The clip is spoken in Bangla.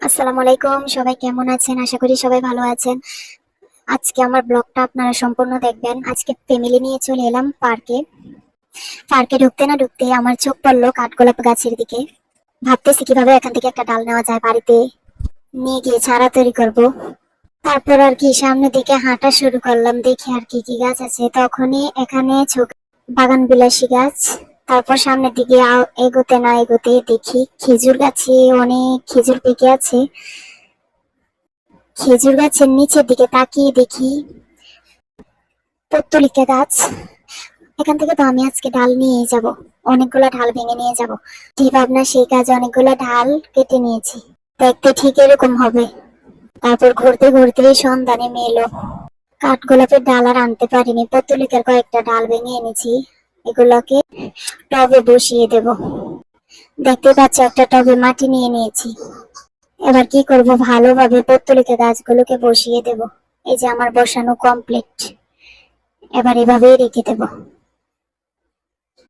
আসসালামু আলাইকুম, সবাই কেমন আছেন? আশা করি সবাই ভালো আছেন। আজকে আমার ব্লগটা আপনারা সম্পূর্ণ দেখবেন। আজকে ফ্যামিলি নিয়ে চলে এলাম পার্কে। পার্কে ঢুকতে না ঢুকতে আমার চোখ পড়লো কাঠগোলাপ গাছের দিকে। ভাবতেছি কিভাবে এখান থেকে একটা ডাল নেওয়া যায়, বাড়িতে নিয়ে গিয়ে চারা তৈরি করব। তারপর আর কি সামনের দিকে হাঁটা শুরু করলাম, দেখি আর কি কি গাছ আছে। তখনই এখানে বাগান বিলাসী গাছ। তারপর সামনের দিকে এগোতে না এগোতে দেখি খেজুর গাছে অনেক খেজুর পেকে আছে। খেজুর গাছের নিচের দিকে তাকিয়ে দেখি পত্তলিকা গাছ। এখান থেকে তো আমি আজকে ডাল নিয়ে যাব, অনেকগুলা ঢাল ভেঙে নিয়ে যাব। যে ভাবনা সেই কাজে অনেকগুলা ঢাল কেটে নিয়েছি, দেখতে ঠিক এরকম হবে। তারপর ঘুরতে ঘুরতে সন্ধ্যা নেমে এলো। কাঠগোলাপের ডাল আর আনতে পারিনি, পত্তলিকার কয়েকটা ডাল ভেঙে এনেছি। এগুলোকে টবে বসিয়ে দেব। দেখতে পাচ্ছ একটা টবে মাটি নিয়ে নিয়েছি। এবার কি করব, ভালোভাবে পত্তলিকা গাছগুলোকে বসিয়ে দেব। এই যে আমার বসানো কমপ্লিট। এবার এভাবেই রেখে দেব।